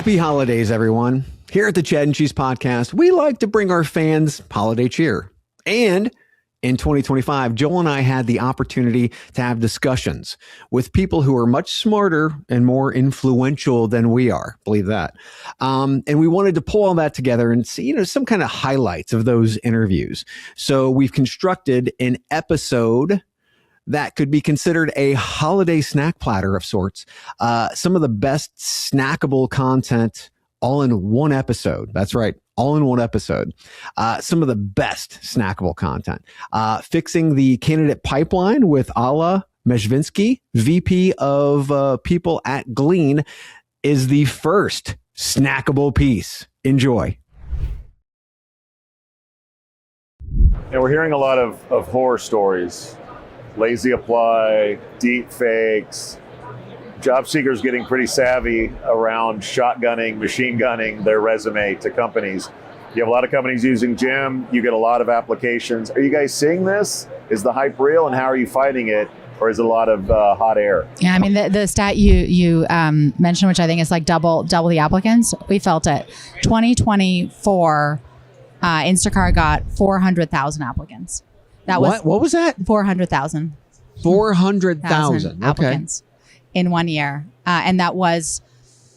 Happy holidays, everyone. Here at the Chad and Cheese Podcast, we like to bring our fans holiday cheer. And in 2025, Joel and I had the opportunity to have discussions with people who are much smarter and more influential than we are. Believe that. And we wanted to pull all that together and see, some kind of highlights of those interviews. So we've constructed an episode that could be considered a holiday snack platter of sorts. Some of the best snackable content all in one episode. That's right. All in one episode. Some of the best snackable content. Fixing the candidate pipeline with Alla Mezhvinsky, VP of People at Glean, is the first snackable piece. Enjoy. And we're hearing a lot of horror stories. Lazy apply, deepfakes, job seekers getting pretty savvy around shotgunning, machine gunning their resume to companies. You have a lot of companies using Gem. You get a lot of applications. Are you guys seeing this? Is the hype real, and how are you fighting it? Or is it a lot of hot air? Yeah, I mean, the stat you mentioned, which I think is like double the applicants, we felt it. 2024, Instacart got 400,000 applicants. That was what was that? 400,000. 400,000 applicants in 1 year, and that was,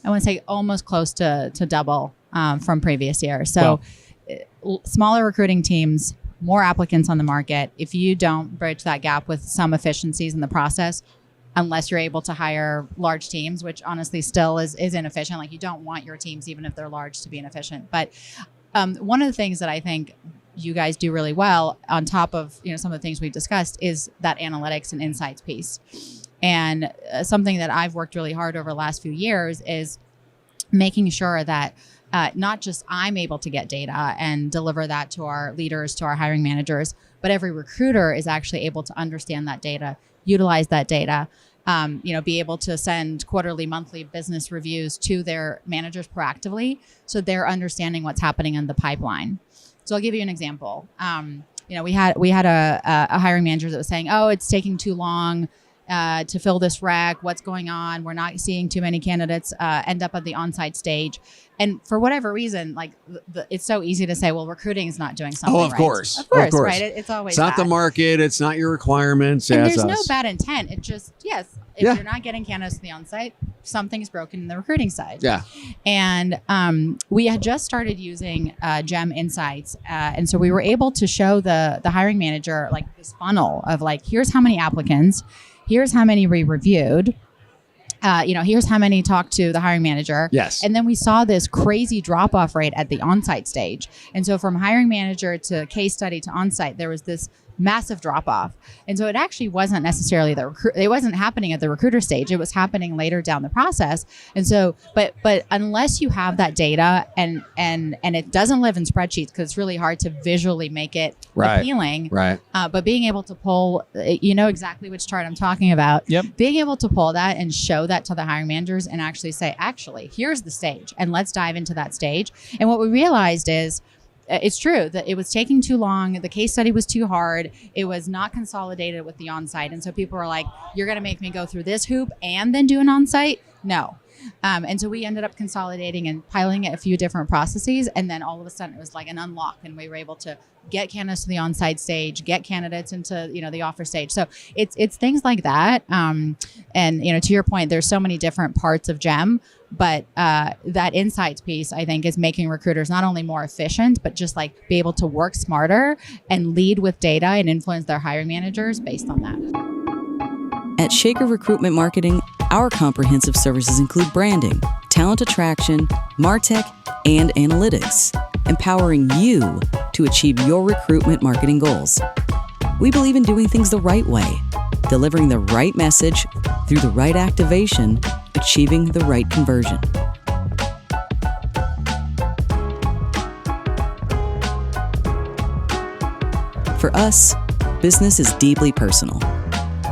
I want to say, almost close to double from previous years. So, smaller recruiting teams, more applicants on the market. If you don't bridge that gap with some efficiencies in the process, unless you're able to hire large teams, which honestly still is inefficient. Like, you don't want your teams, even if they're large, to be inefficient. But one of the things that I think you guys do really well, on top of some of the things we've discussed, is that analytics and insights piece. And something that I've worked really hard over the last few years is making sure that not just I'm able to get data and deliver that to our leaders, to our hiring managers, but every recruiter is actually able to understand that data, utilize that data, be able to send quarterly, monthly business reviews to their managers proactively, so they're understanding what's happening in the pipeline. So I'll give you an example. We had a hiring manager that was saying, "Oh, it's taking too long to fill this rec. What's going on? We're not seeing too many candidates end up at the on-site stage." And for whatever reason, like it's so easy to say, "Well, recruiting is not doing something." Oh, of right. course, of course, right? It's always it's not the market. It's not your requirements. And there's no bad intent. It just if you're not getting candidates to the on-site, something's broken in the recruiting side. Yeah. And we had just started using Gem Insights, and so we were able to show the hiring manager like this funnel of like, here's how many applicants, here's how many we reviewed. Here's how many talked to the hiring manager. Yes. And then we saw this crazy drop-off rate at the on-site stage. And so from hiring manager to case study to on-site, there was this massive drop-off. And so it actually wasn't necessarily it wasn't happening at the recruiter stage. It was happening later down the process. And so, but unless you have that data and it doesn't live in spreadsheets, because it's really hard to visually make it appealing. Right. But being able to pull, exactly which chart I'm talking about. Yep. Being able to pull that and show that to the hiring managers and actually say, here's the stage, and let's dive into that stage. And what we realized is, it's true that it was taking too long. The case study was too hard. It was not consolidated with the on-site. And so people were like, "You're going to make me go through this hoop and then do an on-site?" No. And so we ended up consolidating and piloting a few different processes. And then all of a sudden it was like an unlock, and we were able to get candidates to the on-site stage, get candidates into, the offer stage. So it's things like that. And, to your point, there's so many different parts of Gem, but that insights piece, I think, is making recruiters not only more efficient, but just like be able to work smarter and lead with data and influence their hiring managers based on that. At Shaker Recruitment Marketing, our comprehensive services include branding, talent attraction, MarTech, and analytics, empowering you to achieve your recruitment marketing goals. We believe in doing things the right way, delivering the right message through the right activation, achieving the right conversion. For us, business is deeply personal.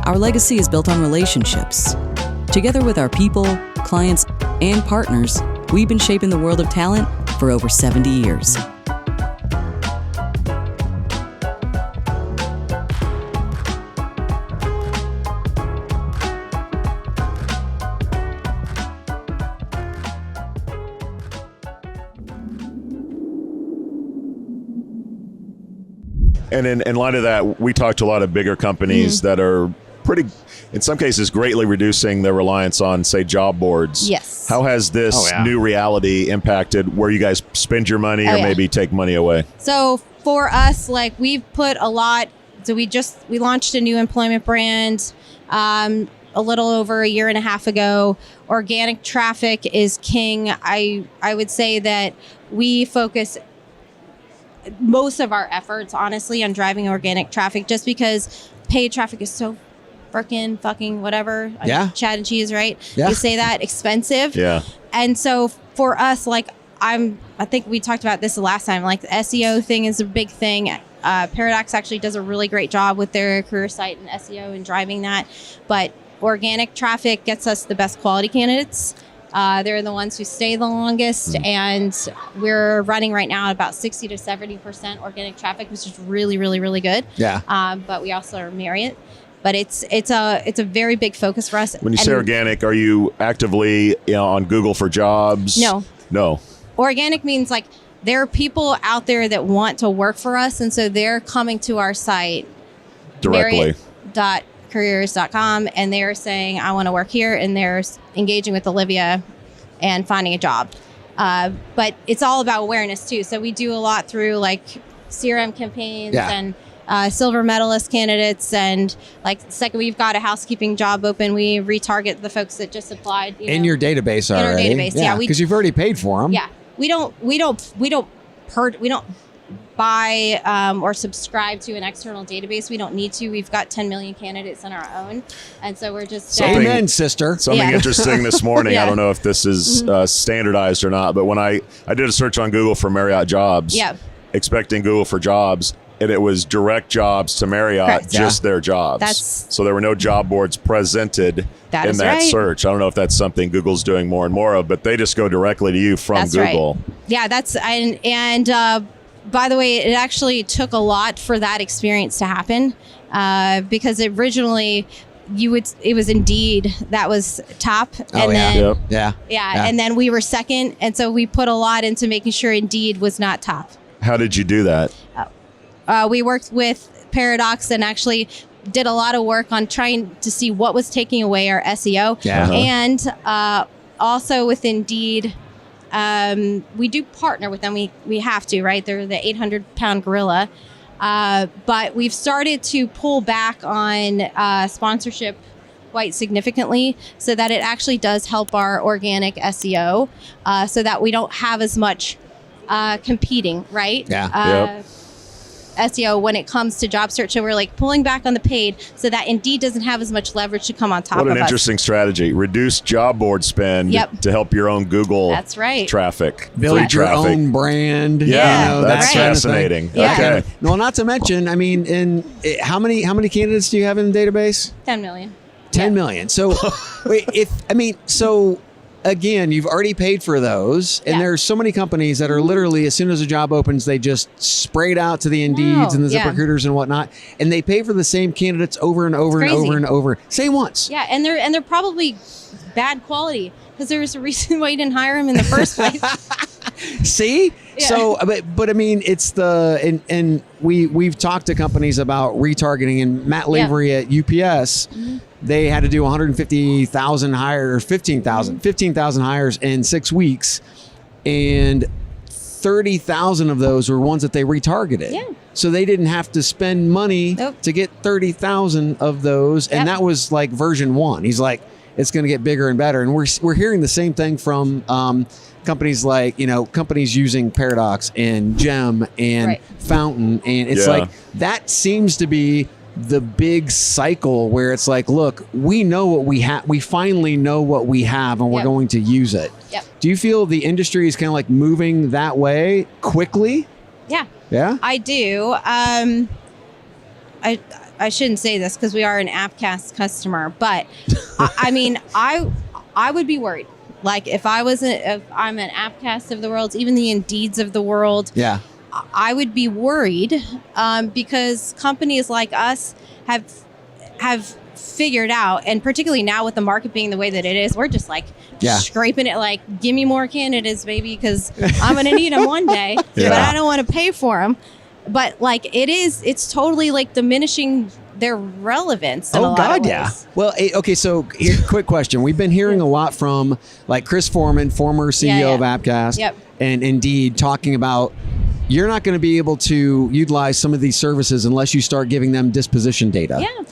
Our legacy is built on relationships. Together with our people, clients, and partners, we've been shaping the world of talent for over 70 years. And in light of that, we talked to a lot of bigger companies that are pretty, in some cases, greatly reducing their reliance on, say, job boards. Yes. How has this new reality impacted where you guys spend your money or maybe take money away? So for us, like we've put a lot. So we launched a new employment brand a little over a year and a half ago. Organic traffic is king. I would say that we focus most of our efforts, honestly, on driving organic traffic, just because paid traffic is so freaking fucking whatever. Yeah. Chad and cheese, right? Yeah. You say that, expensive. Yeah. And so for us, like I think we talked about this the last time, like the SEO thing is a big thing. Paradox actually does a really great job with their career site and SEO and driving that. But organic traffic gets us the best quality candidates. They're the ones who stay the longest, and we're running right now about 60 to 70% organic traffic, which is really, really, really good. Yeah. But we also are Marriott. But it's a very big focus for us. When you say organic, are you actively on Google for jobs? No. Organic means like there are people out there that want to work for us, and so they're coming to our site Directly. Marriott.careers.com, and they're saying, I want to work here, and they're engaging with Olivia and finding a job. But it's all about awareness too. So we do a lot through like CRM campaigns and silver medalist candidates, and like the second we've got a housekeeping job open, we retarget the folks that just applied In your database already. In our database, yeah. Because you've already paid for them. Yeah. We don't buy or subscribe to an external database. We don't need to. We've got 10 million candidates on our own. And so we're just... Amen, sister. Something interesting this morning. I don't know if this is standardized or not, but when I did a search on Google for Marriott jobs, expecting Google for jobs, and it was direct jobs to Marriott, just their jobs. So there were no job boards presented in that search. I don't know if that's something Google's doing more and more of, but they just go directly to you from Google. Right. Yeah, and by the way, it actually took a lot for that experience to happen because originally it was Indeed that was top, and and then we were second, and so we put a lot into making sure Indeed was not top. How did you do that? We worked with Paradox and actually did a lot of work on trying to see what was taking away our SEO. And also with Indeed, we do partner with them. We have to, right? They're the 800-pound gorilla. But we've started to pull back on sponsorship quite significantly so that it actually does help our organic SEO so that we don't have as much competing, right? SEO when it comes to job search. So we're like pulling back on the paid so that Indeed doesn't have as much leverage to come on top of us. What an interesting strategy. Reduce job board spend to help your own Google traffic. Build your own brand. That's fascinating. Okay. Well, not to mention, I mean, how many candidates do you have in the database? 10 million. 10 million. So again, you've already paid for those, and there's so many companies that are literally, as soon as a job opens, they just spray it out to the Indeeds and the ZipRecruiters and whatnot, and they pay for the same candidates over and over and over and over, same once. Yeah, and they're probably bad quality because there's a reason why you didn't hire them in the first place. See? Yeah. So, but I mean, it's and we've talked to companies about retargeting, and Matt Lavery at UPS. They had to do 150,000 hires, 15,000 hires in 6 weeks, and 30,000 of those were ones that they retargeted. Yeah. So they didn't have to spend money to get 30,000 of those, and that was like version 1. He's like, it's going to get bigger and better, and we're hearing the same thing from companies like companies using Paradox and Gem and Fountain, and it's like that seems to be the big cycle where it's like, look, we know what we have. We finally know what we have, and we're going to use it. Do you feel the industry is kind of like moving that way quickly? Yeah, I do. I shouldn't say this because we are an Appcast customer, but I mean, I would be worried. Like if I'm an Appcast of the world, even the Indeeds of the world. I would be worried because companies like us have figured out, and particularly now with the market being the way that it is, we're just like scraping it like, give me more candidates, baby, because I'm going to need them one day, but I don't want to pay for them. but like it's totally like diminishing their relevance in a lot of ways. Well, okay, so quick question. We've been hearing a lot from like Chris Foreman, former CEO of Appcast, and Indeed, talking about you're not going to be able to utilize some of these services unless you start giving them disposition data. Yeah.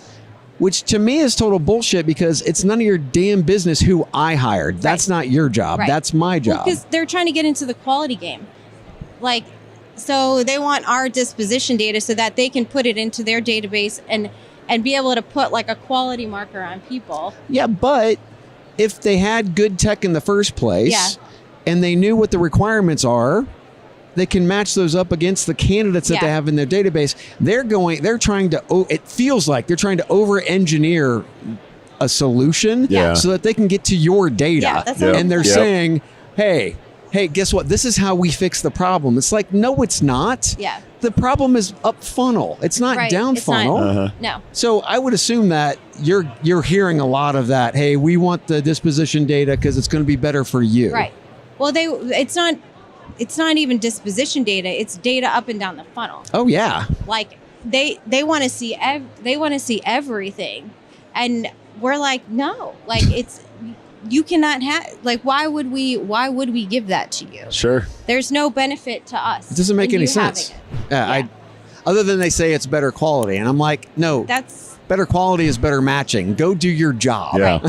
Which to me is total bullshit because it's none of your damn business who I hired. That's not your job. That's my job. Because they're trying to get into the quality game. Like, so they want our disposition data so that they can put it into their database and be able to put like a quality marker on people. Yeah, but if they had good tech in the first place and they knew what the requirements are, they can match those up against the candidates that they have in their database. It feels like they're trying to over-engineer a solution so that they can get to your data. And they're saying, hey, guess what? This is how we fix the problem. It's like, no, it's not. Yeah. The problem is up funnel. It's not down funnel. No. So I would assume that you're hearing a lot of that. Hey, we want the disposition data because it's going to be better for you. Right. Well, it's not even disposition data. It's data up and down the funnel. Oh yeah. Like they want to see everything, and we're like, no, like you cannot have, like, why would we give that to you? Sure. There's no benefit to us. It doesn't make any sense. Other than they say it's better quality, and I'm like, no, that's better quality is better matching. Go do your job. Yeah.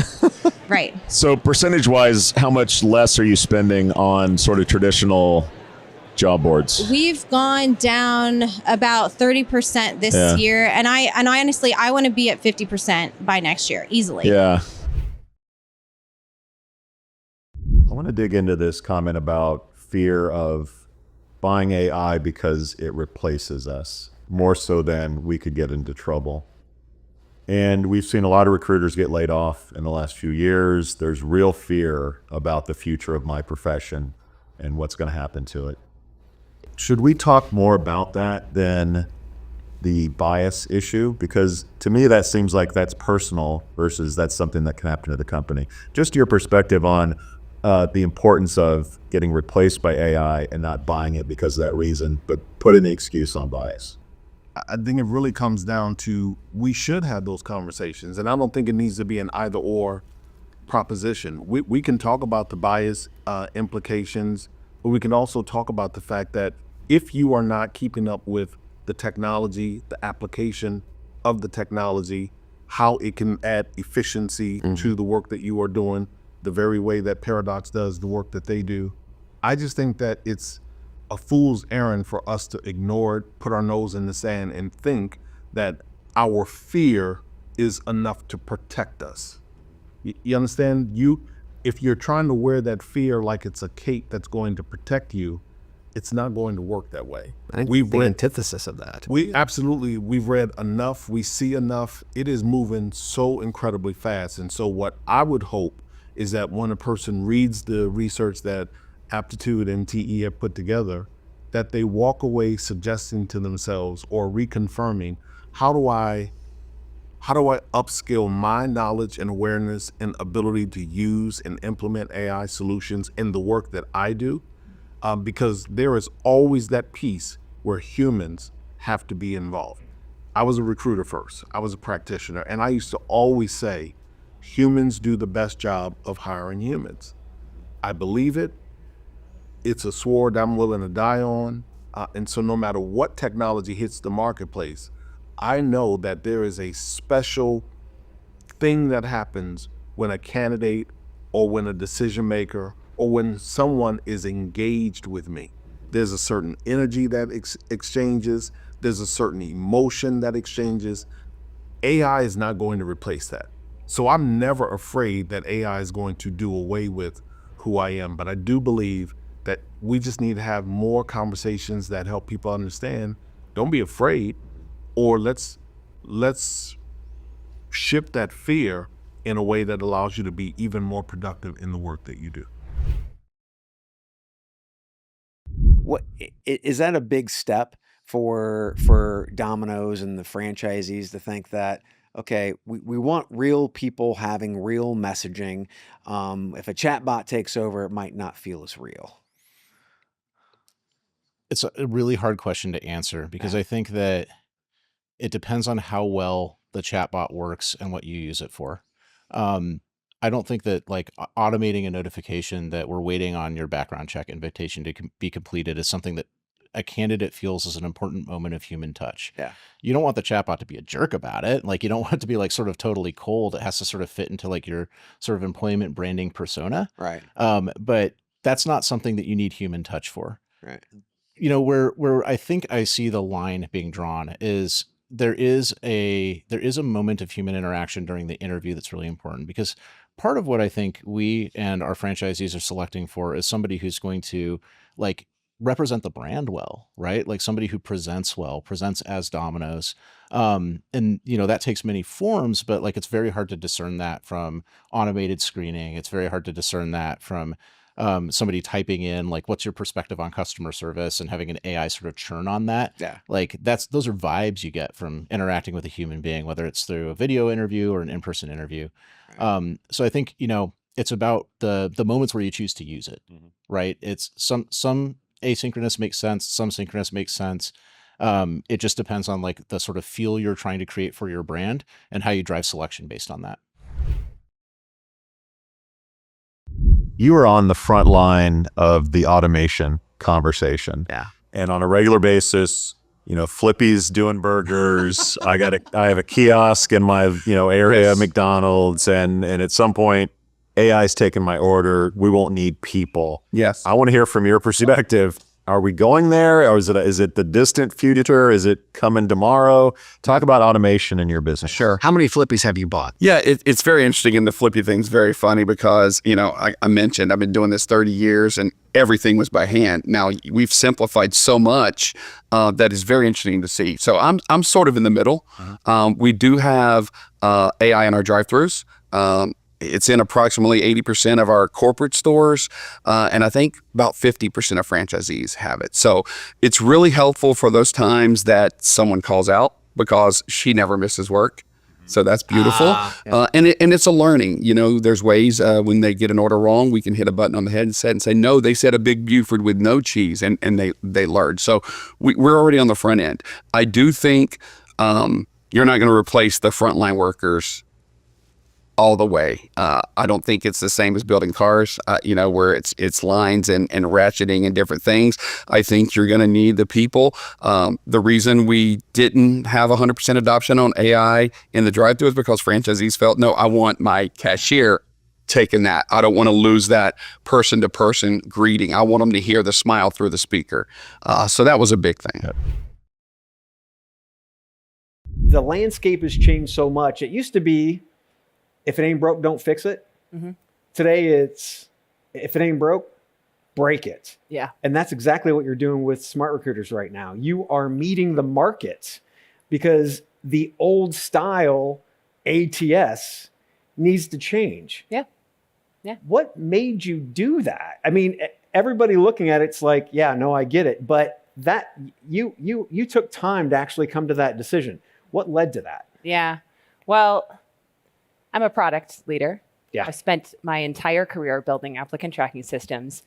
right. So percentage-wise, how much less are you spending on sort of traditional job boards? We've gone down about 30% this year, and I honestly I want to be at 50% by next year easily. Yeah. I want to dig into this comment about fear of buying AI because it replaces us more so than we could get into trouble. And we've seen a lot of recruiters get laid off in the last few years. There's real fear about the future of my profession and what's going to happen to it. Should we talk more about that than the bias issue? Because to me, that seems like that's personal versus that's something that can happen to the company. Just your perspective on the importance of getting replaced by AI and not buying it because of that reason, but putting the excuse on bias. I think it really comes down to we should have those conversations, and I don't think it needs to be an either or proposition. We can talk about the bias implications, but we can also talk about the fact that if you are not keeping up with the technology, the application of the technology, how it can add efficiency to the work that you are doing, the very way that Paradox does the work that they do, I just think that it's a fool's errand for us to ignore it, put our nose in the sand, and think that our fear is enough to protect us. You understand? If you're trying to wear that fear like it's a cape that's going to protect you, it's not going to work that way. I think the antithesis of that. We've read enough, we see enough. It is moving so incredibly fast. And so what I would hope is that when a person reads the research that Aptitude and TE have put together, that they walk away suggesting to themselves or reconfirming, how do I upskill my knowledge and awareness and ability to use and implement AI solutions in the work that I do? Because there is always that piece where humans have to be involved. I was a recruiter first. I was a practitioner, and I used to always say, humans do the best job of hiring humans. I believe it. It's a sword I'm willing to die on. And so no matter what technology hits the marketplace, I know that there is a special thing that happens when a candidate or when a decision maker or when someone is engaged with me. There's a certain energy that exchanges. There's a certain emotion that exchanges. AI is not going to replace that. So I'm never afraid that AI is going to do away with who I am. But I do believe that we just need to have more conversations that help people understand, don't be afraid, or let's shift that fear in a way that allows you to be even more productive in the work that you do. What is that a big step for Domino's and the franchisees to think that, okay, we want real people having real messaging. If a chatbot takes over, it might not feel as real. it's a really hard question to answer because I think that it depends on how well the chatbot works and what you use it for. I don't think that like automating a notification that we're waiting on your background check invitation to be completed is something that a candidate feels is an important moment of human touch. Yeah. You don't want the chatbot to be a jerk about it. Like you don't want it to be like sort of totally cold. It has to sort of fit into like your sort of employment branding persona. Right. But that's not something that you need human touch for. Right. You know, where I think I see the line being drawn is there is a moment of human interaction during the interview that's really important, because part of what I think we and our franchisees are selecting for is somebody who's going to like represent the brand well, right? Like somebody who presents well, presents as Domino's. And you know, that takes many forms, but like it's very hard to discern that from automated screening. It's very hard to discern that from somebody typing in like, what's your perspective on customer service, and having an AI sort of churn on that. Yeah. Like those are vibes you get from interacting with a human being, whether it's through a video interview or an in-person interview. Right. So I think, you know, it's about the moments where you choose to use it, right? It's some asynchronous makes sense. Some synchronous makes sense. It just depends on like the sort of feel you're trying to create for your brand and how you drive selection based on that. You are on the front line of the automation conversation. Yeah. And on a regular basis, you know, Flippy's doing burgers. I have a kiosk in my, you know, area, McDonald's, and at some point AI's taking my order. We won't need people. Yes. I want to hear from your perspective. Are we going there, or is it the distant future? Is it coming tomorrow? Talk about automation in your business. Sure. How many Flippies have you bought? Yeah, it's very interesting, and the Flippy thing's very funny because, you know, I mentioned I've been doing this 30 years and everything was by hand. Now we've simplified so much that is very interesting to see. So I'm sort of in the middle. We do have AI in our drive-thrus. It's in approximately 80% of our corporate stores, and I think about 50% of franchisees have it. So it's really helpful for those times that someone calls out because she never misses work. So that's beautiful. And it's a learning. You know, there's ways when they get an order wrong, we can hit a button on the headset and say, no, they said a Big Buford with no cheese, and they learned. So we're already on the front end. I do think you're not going to replace the frontline workers all the way. I don't think it's the same as building cars, you know, where it's lines and ratcheting and different things. I think you're going to need the people. The reason we didn't have 100% adoption on AI in the drive-thru is because franchisees felt, no, I want my cashier taking that. I don't want to lose that person-to-person greeting. I want them to hear the smile through the speaker. So that was a big thing. The landscape has changed so much. It used to be, if it ain't broke, don't fix it. Today it's, if it ain't broke, break it. Yeah. And that's exactly what you're doing with smart recruiters right now. You are meeting the market because the old style ATS needs to change. Yeah. Yeah. What made you do that? I mean, everybody looking at it's like, yeah, no, I get it. But that you took time to actually come to that decision. What led to that? Yeah. Well, I'm a product leader. Yeah. I spent my entire career building applicant tracking systems.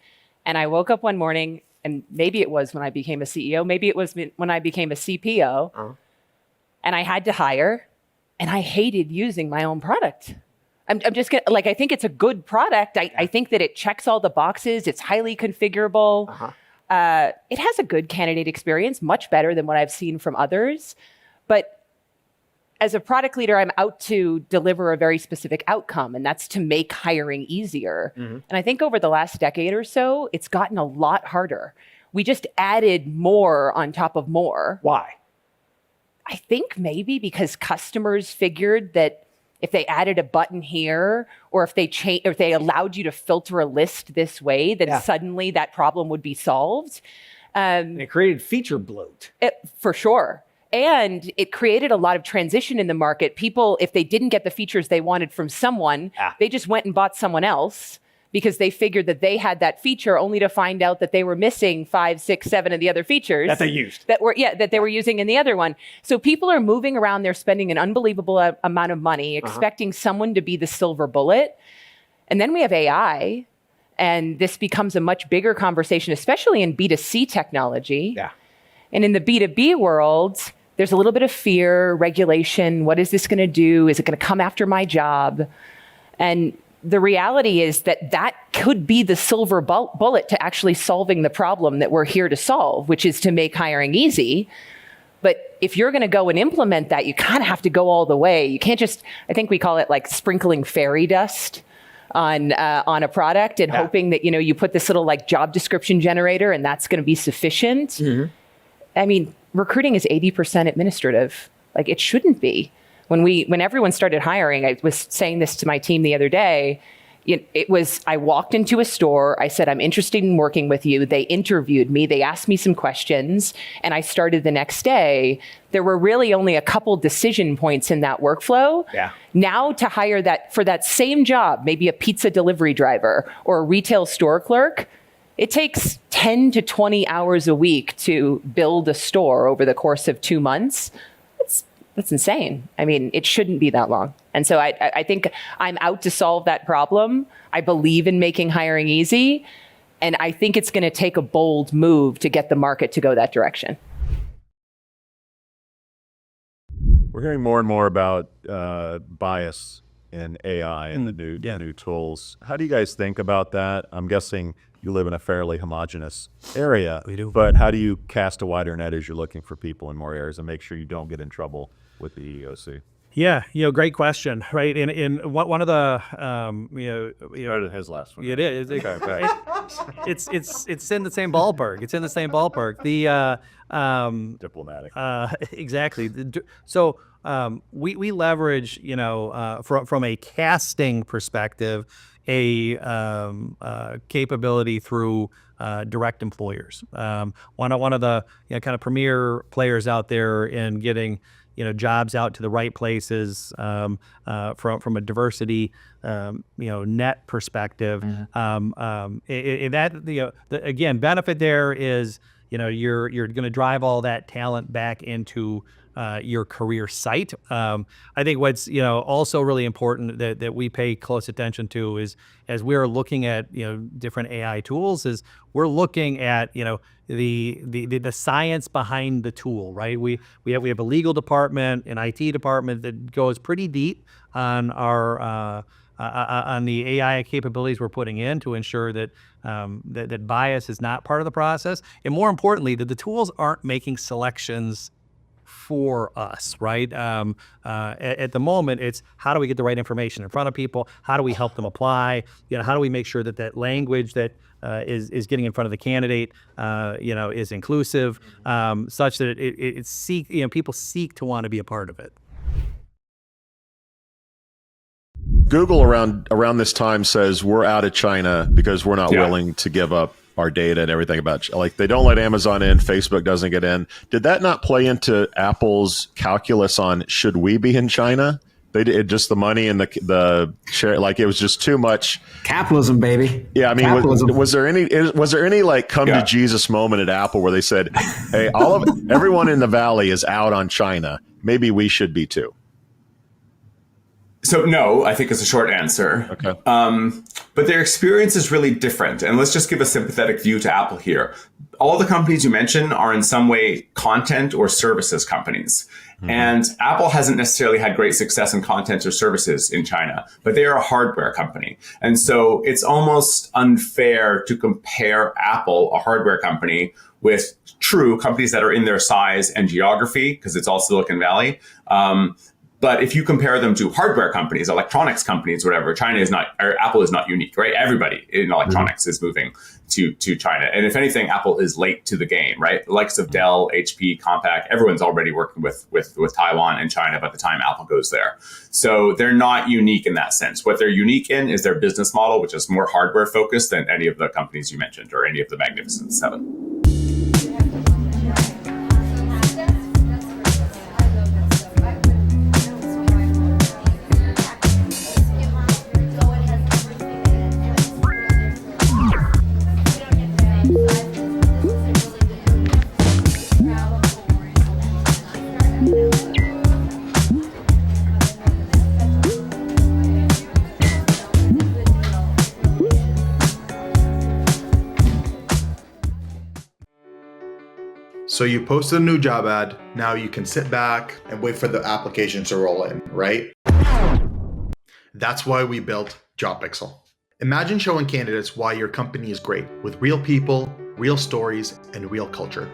And I woke up one morning, and maybe it was when I became a CEO, maybe it was when I became a CPO, and I had to hire, and I hated using my own product. I'm just gonna, like, I think it's a good product. I think that it checks all the boxes. It's highly configurable. It has a good candidate experience, much better than what I've seen from others. But as a product leader, I'm out to deliver a very specific outcome, and that's to make hiring easier. And I think over the last decade or so, it's gotten a lot harder. We just added more on top of more. Why? I think maybe because customers figured that if they added a button here, or if they allowed you to filter a list this way, then suddenly that problem would be solved. It created feature bloat. For sure. And it created a lot of transition in the market. People, if they didn't get the features they wanted from someone, they just went and bought someone else because they figured that they had that feature, only to find out that they were missing 5, 6, 7 of the other features that they used. That they were using in the other one. So people are moving around. They're spending an unbelievable amount of money, expecting someone to be the silver bullet. And then we have AI. And this becomes a much bigger conversation, especially in B2C technology. Yeah. And in the B2B world, there's a little bit of fear, regulation. What is this going to do? Is it going to come after my job? And the reality is that that could be the silver bullet to actually solving the problem that we're here to solve, which is to make hiring easy. But if you're going to go and implement that, you kind of have to go all the way. You can't just, I think we call it like sprinkling fairy dust on a product and hoping that, you put this little like job description generator and that's going to be sufficient. Mm-hmm. I mean, recruiting is 80% administrative. Like it shouldn't be. When everyone started hiring, I was saying this to my team the other day. I walked into a store. I said, I'm interested in working with you. They interviewed me. They asked me some questions and I started the next day. There were really only a couple decision points in that workflow. Yeah. Now to hire that for that same job, maybe a pizza delivery driver or a retail store clerk, it takes 10 to 20 hours a week to build a store over the course of 2 months. That's insane. I mean, it shouldn't be that long. And so I think I'm out to solve that problem. I believe in making hiring easy. And I think it's going to take a bold move to get the market to go that direction. We're hearing more and more about bias in AI and the new tools. How do you guys think about that? I'm guessing you live in a fairly homogenous area. We do. But how do you cast a wider net as you're looking for people in more areas and make sure you don't get in trouble with the EEOC? Yeah, great question, right? In one of the, his last one. It is. Okay. It's in the same ballpark. It's in the same ballpark. The diplomatic. Exactly. So we leverage, from a casting perspective, a capability through direct employers. One of the kind of premier players out there in getting jobs out to the right places from a diversity net perspective. Again, benefit there is you're going to drive all that talent back into your career site. I think what's also really important that we pay close attention to is as we're looking at different AI tools is we're looking at the science behind the tool, right? We have a legal department, an IT department that goes pretty deep on our on the AI capabilities we're putting in to ensure that that bias is not part of the process, and more importantly, that the tools aren't making selections for us, right? At the moment, it's how do we get the right information in front of people? How do we help them apply? How do we make sure that language that is getting in front of the candidate, is inclusive, such that people seek to want to be a part of it. Google around this time says we're out of China because we're not willing to give up our data and everything about, like, they don't let Amazon in, Facebook doesn't get in. Did that not play into Apple's calculus on should we be in China? They did just the money and the share, like it was just too much capitalism, baby. Yeah, I mean, was there any like come to Jesus moment at Apple where they said, "Hey, everyone in the Valley is out on China. Maybe we should be too." So no, I think is a short answer. Okay. But their experience is really different. And let's just give a sympathetic view to Apple here. All the companies you mentioned are in some way content or services companies. Mm-hmm. And Apple hasn't necessarily had great success in content or services in China, but they are a hardware company. And so it's almost unfair to compare Apple, a hardware company, with true companies that are in their size and geography, because it's all Silicon Valley. But if you compare them to hardware companies, electronics companies, whatever, Apple is not unique, right? Everybody in electronics is moving to China. And if anything, Apple is late to the game, right? The likes of Dell, HP, Compaq, everyone's already working with Taiwan and China by the time Apple goes there. So they're not unique in that sense. What they're unique in is their business model, which is more hardware focused than any of the companies you mentioned or any of the Magnificent Seven. So you posted a new job ad. Now you can sit back and wait for the applications to roll in, right? That's why we built JobPixel. Imagine showing candidates why your company is great with real people, real stories, and real culture.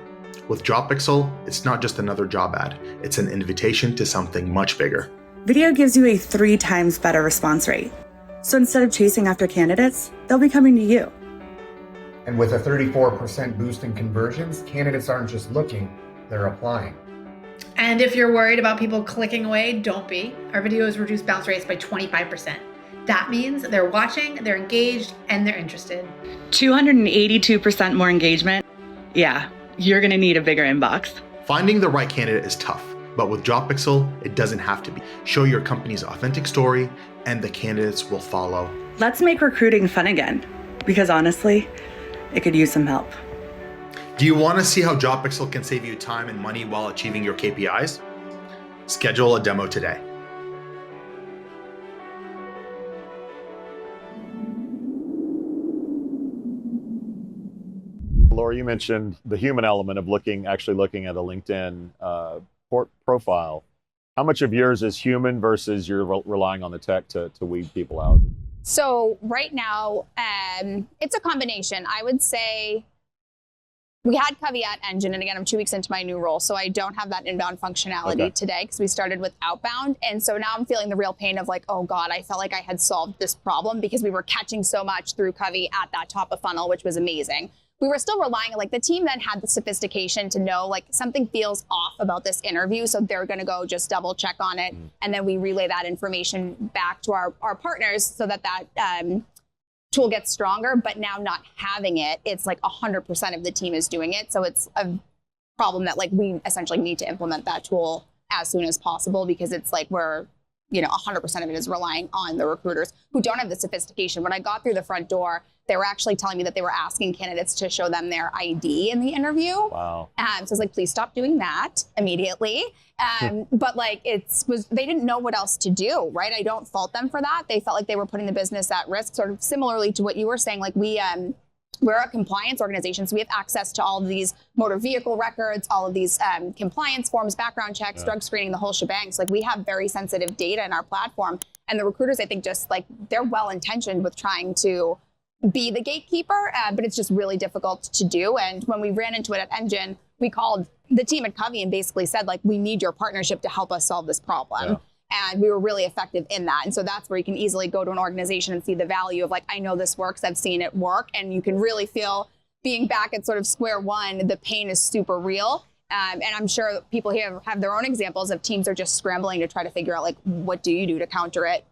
With JobPixel, it's not just another job ad. It's an invitation to something much bigger. Video gives you a 3 times better response rate. So instead of chasing after candidates, they'll be coming to you. And with a 34% boost in conversions, candidates aren't just looking, they're applying. And if you're worried about people clicking away, don't be. Our videos reduce bounce rates by 25%. That means they're watching, they're engaged, and they're interested. 282% more engagement. Yeah, you're gonna need a bigger inbox. Finding the right candidate is tough, but with JobPixel, it doesn't have to be. Show your company's authentic story, and the candidates will follow. Let's make recruiting fun again, because honestly, it could use some help. Do you want to see how JobPixel can save you time and money while achieving your KPIs? Schedule a demo today. Laura, you mentioned the human element of actually looking at a LinkedIn profile. How much of yours is human versus you're relying on the tech to weed people out? So right now, it's a combination. I would say we had Caveat Engine, and again, I'm 2 weeks into my new role, so I don't have that inbound functionality today because we started with outbound. And so now I'm feeling the real pain of like, oh God, I felt like I had solved this problem because we were catching so much through Covey at that top of funnel, which was amazing. We were still relying on, like, the team then had the sophistication to know, like, something feels off about this interview, so they're going to go just double check on it, and then we relay that information back to our partners so that tool gets stronger. But now not having it, it's like 100% of the team is doing it, so it's a problem that, like, we essentially need to implement that tool as soon as possible because it's like we're, 100% of it is relying on the recruiters who don't have the sophistication. When I got through the front door, they were actually telling me that they were asking candidates to show them their ID in the interview. Wow. So I was like, please stop doing that immediately. But like they didn't know what else to do, right? I don't fault them for that. They felt like they were putting the business at risk, sort of similarly to what you were saying. Like we're a compliance organization, so we have access to all of these motor vehicle records, all of these compliance forms, background checks, drug screening, the whole shebang. So like we have very sensitive data in our platform. And the recruiters, I think, just like they're well-intentioned with trying to be the gatekeeper, but it's just really difficult to do. And when we ran into it at Engine, we called the team at Covey and basically said, like, we need your partnership to help us solve this problem. Yeah. And we were really effective in that. And so that's where you can easily go to an organization and see the value of, like, I know this works, I've seen it work. And you can really feel being back at sort of square one, the pain is super real. And I'm sure people here have their own examples of teams are just scrambling to try to figure out, like, what do you do to counter it,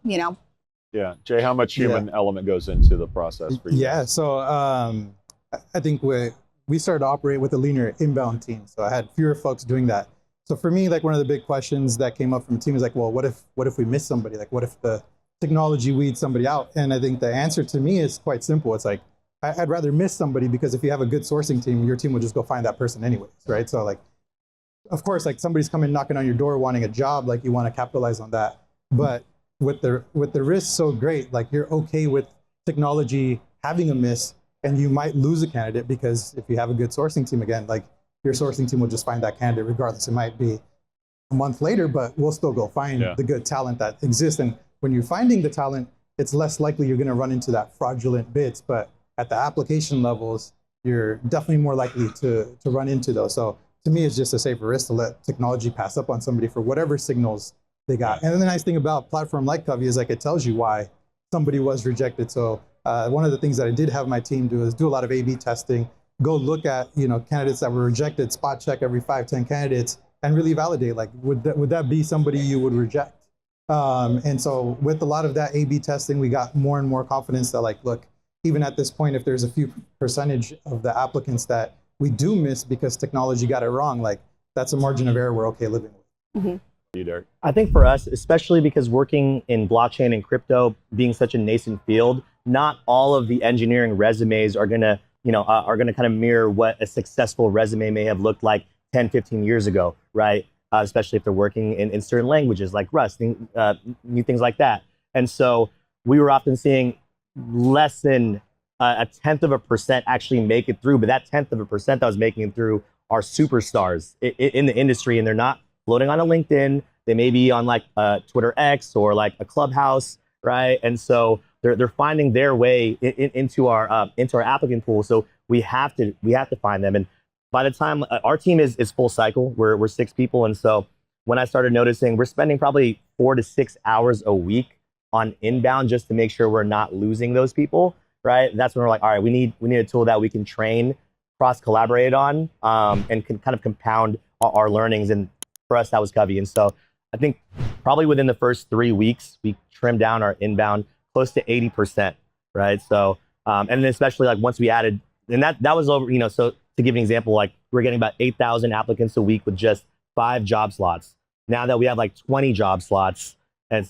Yeah. Jay, how much human element goes into the process for you? Yeah. So I think we started to operate with a leaner inbound team. So I had fewer folks doing that. So for me, like, one of the big questions that came up from the team is like, well, what if we miss somebody? Like, what if the technology weeds somebody out? And I think the answer to me is quite simple. It's like, I'd rather miss somebody because if you have a good sourcing team, your team will just go find that person anyways, right? So like, of course, like somebody's coming knocking on your door wanting a job, like you want to capitalize on that. But with the risk so great, like you're okay with technology having a miss and you might lose a candidate because if you have a good sourcing team, again, like your sourcing team will just find that candidate regardless. It might be a month later, but we'll still go find the good talent that exists. And when you're finding the talent, it's less likely you're going to run into that fraudulent bids. But at the application levels, you're definitely more likely to run into those. So to me, it's just a safer risk to let technology pass up on somebody for whatever signals they got. And the nice thing about a platform like Covey is like it tells you why somebody was rejected. So one of the things that I did have my team do is do a lot of A/B testing, go look at candidates that were rejected, spot check every 5-10 candidates, and really validate, like, would that be somebody you would reject? And so with a lot of that A/B testing, we got more and more confidence that, like, look, even at this point, if there's a few percentage of the applicants that we do miss because technology got it wrong, like, that's a margin of error we're okay living with. Mm-hmm. I think for us, especially because working in blockchain and crypto being such a nascent field, not all of the engineering resumes are gonna kind of mirror what a successful resume may have looked like 10, 15 years ago, right? Especially if they're working in certain languages like Rust, new things like that. And so we were often seeing less than a 1/10% actually make it through, but that 1/10% that was making it through superstars in the industry, and they're not floating on a LinkedIn. They may be on like Twitter X or like a Clubhouse, right? And so they're finding their way into our applicant pool. So we have to find them. And by the time our team is full cycle, we're 6 people, and so when I started noticing, we're spending probably 4 to 6 hours a week on inbound just to make sure we're not losing those people, right? That's when we're like, all right, we need a tool that we can train, cross-collaborate on, and can kind of compound our learnings. And for us, that was Covey. And so I think probably within the first 3 weeks, we trimmed down our inbound close to 80%, right? So, and then especially like once we added, and that was over, so to give an example, like we're getting about 8,000 applicants a week with just 5 job slots. Now that we have like 20 job slots, and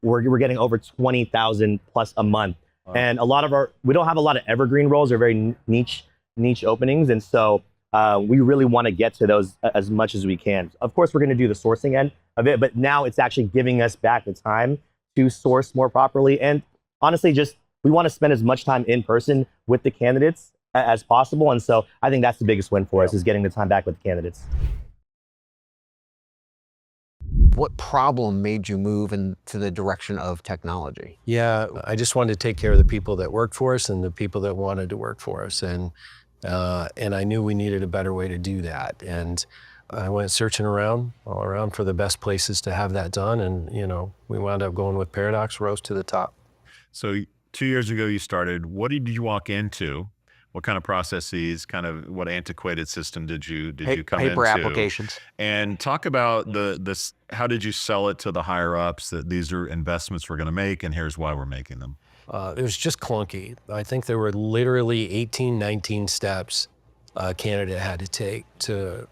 we're getting over 20,000 plus a month. Wow. And we don't have a lot of evergreen roles. They're very niche openings. And so we really want to get to those as much as we can. Of course, we're going to do the sourcing end of it, but now it's actually giving us back the time to source more properly. And honestly, we want to spend as much time in person with the candidates as possible. And so I think that's the biggest win for us, is getting the time back with the candidates. What problem made you move into the direction of technology? Yeah, I just wanted to take care of the people that worked for us and the people that wanted to work for us. And I knew we needed a better way to do that. And I went searching all around for the best places to have that done. And, we wound up going with Paradox, rose to the top. So 2 years ago you started. What did you walk into? What kind of processes, what antiquated system did you come into? Paper applications. And talk about this. How did you sell it to the higher ups that these are investments we're going to make, and here's why we're making them? It was just clunky. I think there were literally 18, 19 steps a candidate had to take to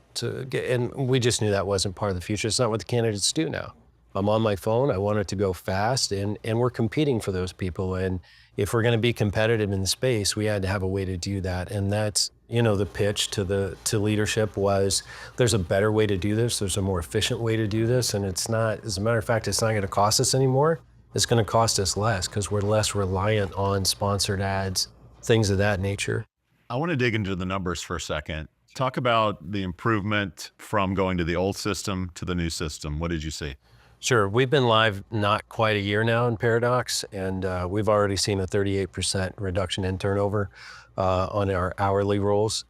get, and we just knew that wasn't part of the future. It's not what the candidates do now. I'm on my phone. I want it to go fast, and we're competing for those people. And if we're going to be competitive in the space, we had to have a way to do that. And that's, the pitch to leadership was, there's a better way to do this. There's a more efficient way to do this. And it's not, as a matter of fact, it's not going to cost us anymore. It's going to cost us less because we're less reliant on sponsored ads, things of that nature. I want to dig into the numbers for a second. Talk about the improvement from going to the old system to the new system. What did you see? Sure. We've been live not quite a year now in Paradox, and we've already seen a 38% reduction in turnover on our hourly roles.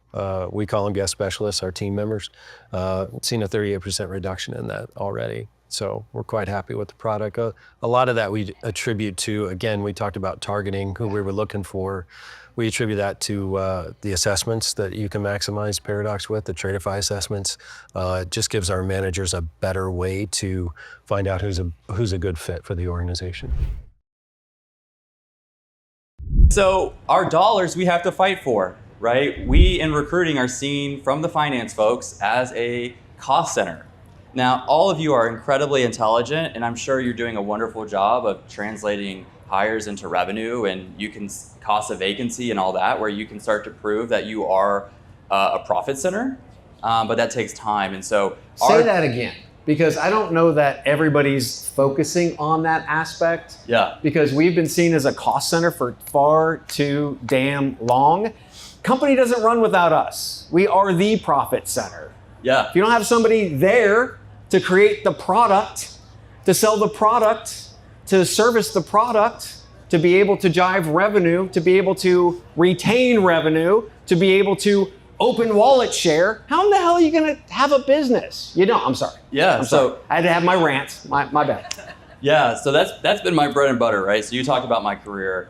We call them guest specialists, our team members. Seen a 38% reduction in that already. So we're quite happy with the product. A lot of that we attribute to, again, we talked about targeting who we were looking for. We attribute that to the assessments that you can maximize Paradox with, the Tradeify assessments. It just gives our managers a better way to find out who's a good fit for the organization. So our dollars we have to fight for, right? We in recruiting are seen from the finance folks as a cost center. Now, all of you are incredibly intelligent, and I'm sure you're doing a wonderful job of translating hires into revenue, and you can cost a vacancy and all that, where you can start to prove that you are a profit center, but that takes time. And so say that again, because I don't know that everybody's focusing on that aspect. Yeah. Because we've been seen as a cost center for far too damn long. Company doesn't run without us. We are the profit center. Yeah. If you don't have somebody there to create the product, to sell the product, to service the product, to be able to drive revenue, to be able to retain revenue, to be able to open wallet share, how in the hell are you going to have a business? I'm sorry. Yeah. I'm sorry. I had to have my rant. My bad. Yeah. So that's been my bread and butter, right? So you talked about my career.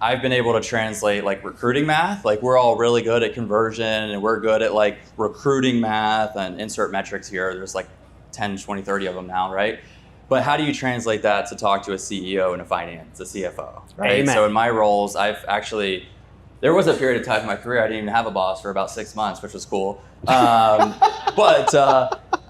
I've been able to translate like recruiting math. Like we're all really good at conversion, and we're good at like recruiting math and insert metrics here. There's like 10, 20, 30 of them now, right? But how do you translate that to talk to a CEO and a finance, a CFO, right? Amen. So in my roles, there was a period of time in my career I didn't even have a boss for about 6 months, which was cool. But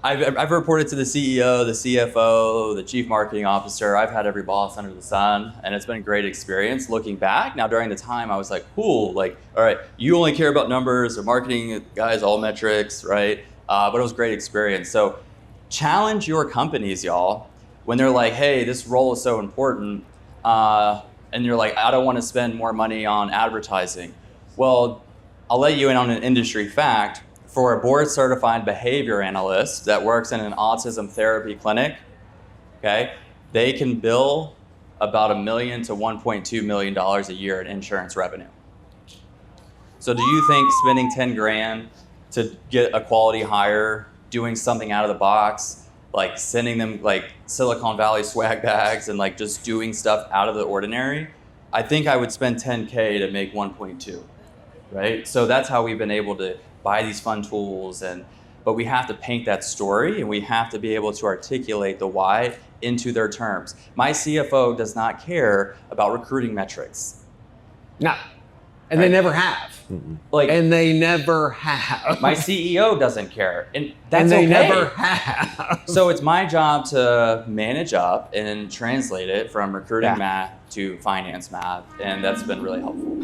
I've reported to the CEO, the CFO, the chief marketing officer. I've had every boss under the sun, and it's been a great experience. Looking back, now during the time, I was like, cool, like, all right, you only care about numbers, the marketing guys, all metrics, right? But it was a great experience. So challenge your companies, y'all. When they're like, hey, this role is so important, and you're like, I don't want to spend more money on advertising. Well, I'll let you in on an industry fact. for a board certified behavior analyst that works in an autism therapy clinic, okay, they can bill about $1 million to $1.2 million a year in insurance revenue. So do you think spending 10 grand to get a quality hire, doing something out of the box, like sending them like Silicon Valley swag bags and like just doing stuff out of the ordinary, I think I would spend 10K to make 1.2, right? So that's how we've been able to buy these fun tools, but we have to paint that story and we have to be able to articulate the why into their terms. My CFO does not care about recruiting metrics. No. And they never have. Like, and they never have. My CEO doesn't care. And that's they okay. never have. So it's my job to manage up and translate it from recruiting math to finance math. And that's been really helpful.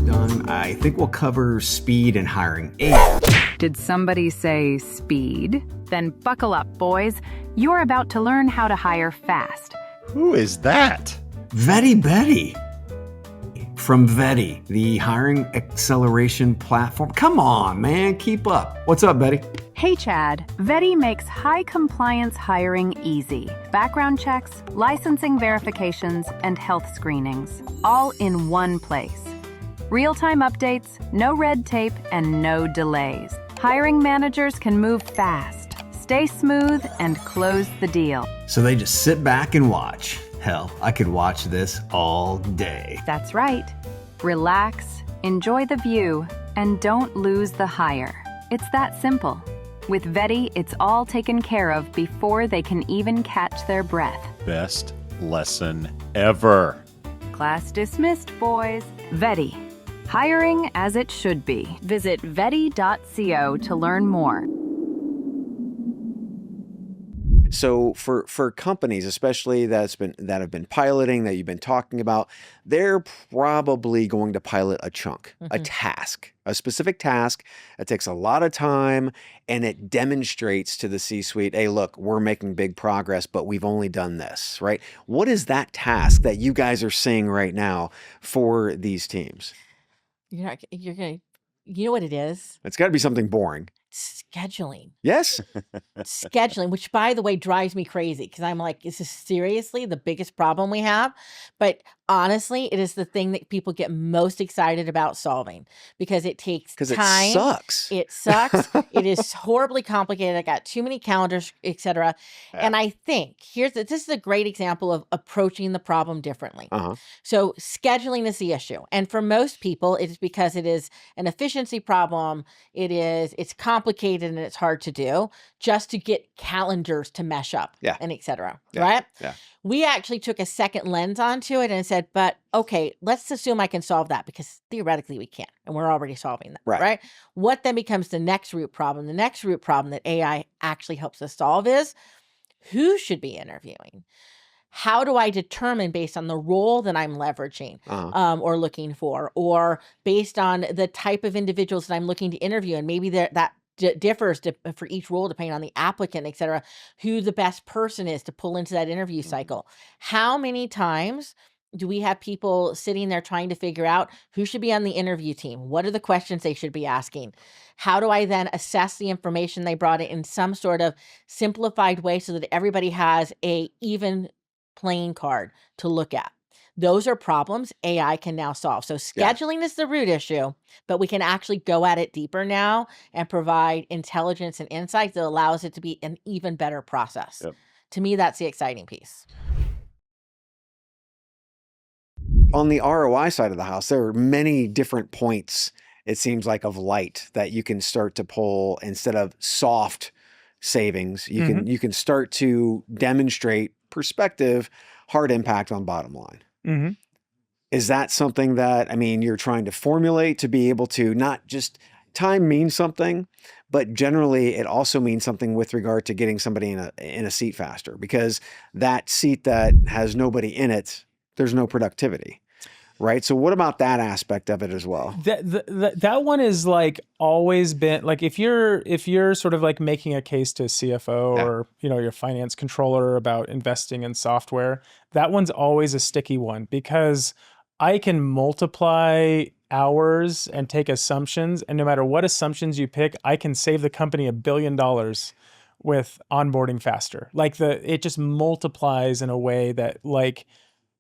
Done. I think we'll cover speed and hiring. Did somebody say speed? Then buckle up, boys. You're about to learn how to hire fast. Who is that? Vetty Betty. From Vetty, the hiring acceleration platform. Come on, man, keep up. What's up, Betty? Hey, Chad. Vetty makes high compliance hiring easy. Background checks, licensing verifications, and health screenings, all in one place. Real-time updates, no red tape, and no delays. Hiring managers can move fast, stay smooth, and close the deal. So they just sit back and watch. Hell, I could watch this all day. That's right. Relax, enjoy the view, and don't lose the hire. It's that simple. With Vetty, it's all taken care of before they can even catch their breath. Best lesson ever. Class dismissed, boys. Vetty. Hiring as it should be. Visit vetty.co to learn more. So for companies, especially that have been piloting, that you've been talking about, they're probably going to pilot a chunk, a task, a specific task that takes a lot of time, and it demonstrates to the C-suite, hey, look, we're making big progress, but we've only done this, right? What is that task that you guys are seeing right now for these teams? You know what it is? It's got to be something boring. Scheduling. Yes. Scheduling, which by the way drives me crazy because I'm like, is this seriously the biggest problem we have? But honestly, it is the thing that people get most excited about solving because it takes time. It sucks. It sucks. It is horribly complicated. I got too many calendars, etc. Yeah. And I think this is a great example of approaching the problem differently. So scheduling is the issue. And for most people, it is because it is an efficiency problem. It's complicated and it's hard to do just to get calendars to mesh up and etc. Right? Yeah. We actually took a second lens onto it and said, but okay, let's assume I can solve that because theoretically we can, and we're already solving that, right? What then becomes the next root problem? The next root problem that AI actually helps us solve is who should be interviewing? How do I determine based on the role that I'm leveraging or looking for, or based on the type of individuals that I'm looking to interview? And maybe that differs for each role depending on the applicant, et cetera, who the best person is to pull into that interview cycle. How many times do we have people sitting there trying to figure out who should be on the interview team? What are the questions they should be asking? How do I then assess the information they brought in some sort of simplified way so that everybody has a even playing card to look at? Those are problems AI can now solve. So scheduling is the root issue, but we can actually go at it deeper now and provide intelligence and insights that allows it to be an even better process. To me, that's the exciting piece. On the ROI side of the house, there are many different points, it seems like, of light that you can start to pull instead of soft savings. You can start to demonstrate perspective, hard impact on bottom line. Is that something that, I mean, you're trying to formulate to be able to not just time means something, but generally it also means something with regard to getting somebody in a seat faster, because that seat that has nobody in it, there's no productivity. Right. So what about that aspect of it as well? That one is like always been like, if you're sort of like making a case to a CFO or, your finance controller about investing in software, that one's always a sticky one because I can multiply hours and take assumptions. And no matter what assumptions you pick, I can save the company $1 billion with onboarding faster. Like it just multiplies in a way that like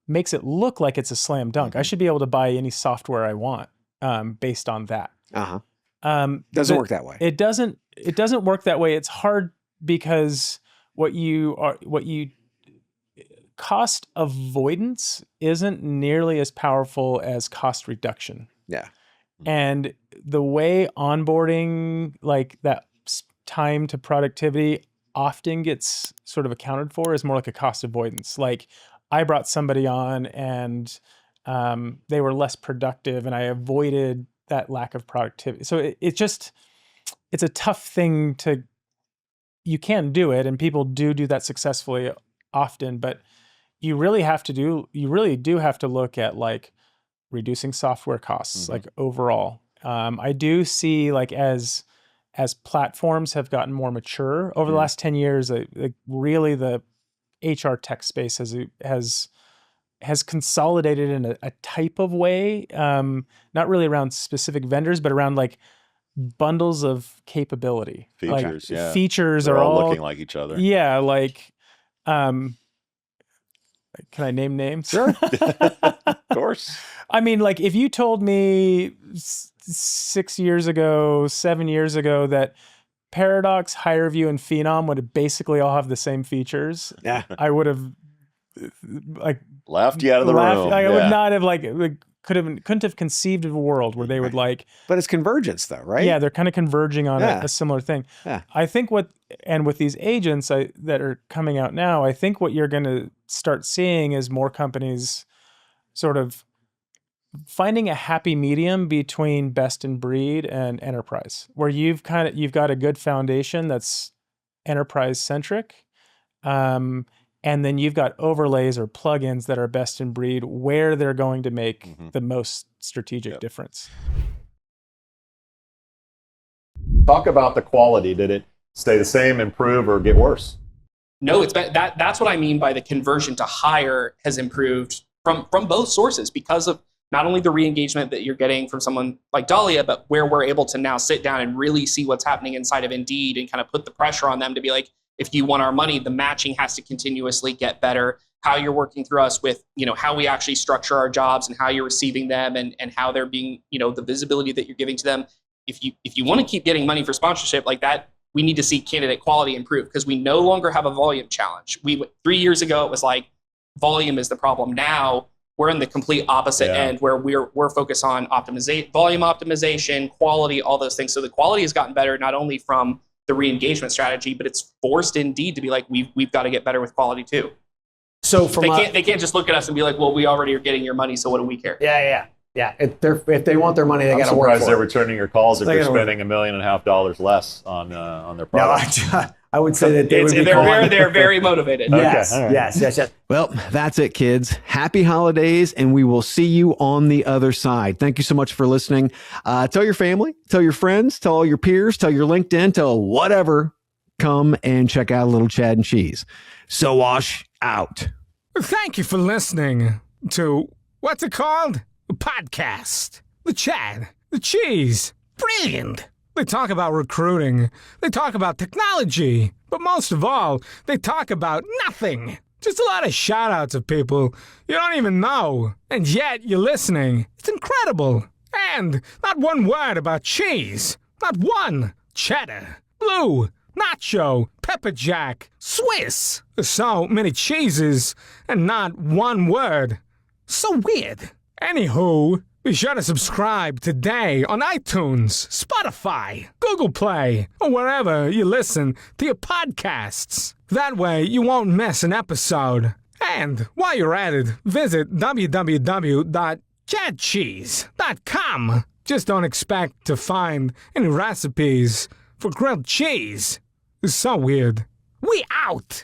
makes it look like it's a slam dunk. I should be able to buy any software I want based on that. Doesn't work that way. It doesn't work that way. It's hard because cost avoidance isn't nearly as powerful as cost reduction. Yeah. And the way onboarding, like that time to productivity often gets sort of accounted for is more like a cost avoidance. Like I brought somebody on and they were less productive and I avoided that lack of productivity. So it's a tough thing you can do it and people do that successfully often, but you really do have to look at like reducing software costs, like overall. I do see like as platforms have gotten more mature over the last 10 years, really the HR tech space has consolidated in a type of way, not really around specific vendors, but around like bundles of capability. Features, like, yeah. Features They're are all looking like each other. Yeah, like, can I name names? Sure. Of course. I mean, like if you told me 7 years ago that Paradox, HireVue, and Phenom would basically all have the same features, I would have like laughed you out of the room. I would not have couldn't have conceived of a world where they would like. But it's convergence though, right? Yeah, they're kind of converging on a similar thing. Yeah. I think with these agents that are coming out now, I think what you're going to start seeing is more companies sort of finding a happy medium between best in breed and enterprise, where you've got a good foundation that's enterprise centric. And then you've got overlays or plugins that are best in breed where they're going to make the most strategic difference. Talk about the quality. Did it stay the same, improve, or get worse? No, it's that's what I mean by the conversion to hire has improved from both sources because of not only the re-engagement that you're getting from someone like Dalia, but where we're able to now sit down and really see what's happening inside of Indeed and kind of put the pressure on them to be like, if you want our money, the matching has to continuously get better. How you're working through us with, how we actually structure our jobs and how you're receiving them and how they're being, the visibility that you're giving to them. If you want to keep getting money for sponsorship like that, we need to see candidate quality improve because we no longer have a volume challenge. 3 years ago, it was like volume is the problem. Now we're in the complete opposite end where we're focused on volume optimization, quality, all those things. So the quality has gotten better, not only from the re-engagement strategy, but it's forced Indeed to be like, we've got to get better with quality too. So they can't just look at us and be like, well, we already are getting your money, so what do we care? Yeah. If they want their money, they got to work for it. I'm surprised they're returning your calls if you're spending $1.5 million less on their product. No, I would say that they're very motivated. Yes, okay, right. yes. Well, that's it, kids. Happy holidays, and we will see you on the other side. Thank you so much for listening. Tell your family, tell your friends, tell all your peers, tell your LinkedIn, tell whatever. Come and check out a little Chad and Cheese. So wash out. Thank you for listening to, what's it called? A podcast. The Chad, the Cheese. Brilliant. They talk about recruiting. They talk about technology. But most of all, they talk about nothing. Just a lot of shout outs of people you don't even know. And yet you're listening. It's incredible. And not one word about cheese. Not one. Cheddar, blue, nacho, pepper jack, Swiss. So many cheeses and not one word. So weird. Anywho, be sure to subscribe today on iTunes, Spotify, Google Play, or wherever you listen to your podcasts. That way you won't miss an episode. And while you're at it, visit www.chatcheese.com. Just don't expect to find any recipes for grilled cheese. It's so weird. We out!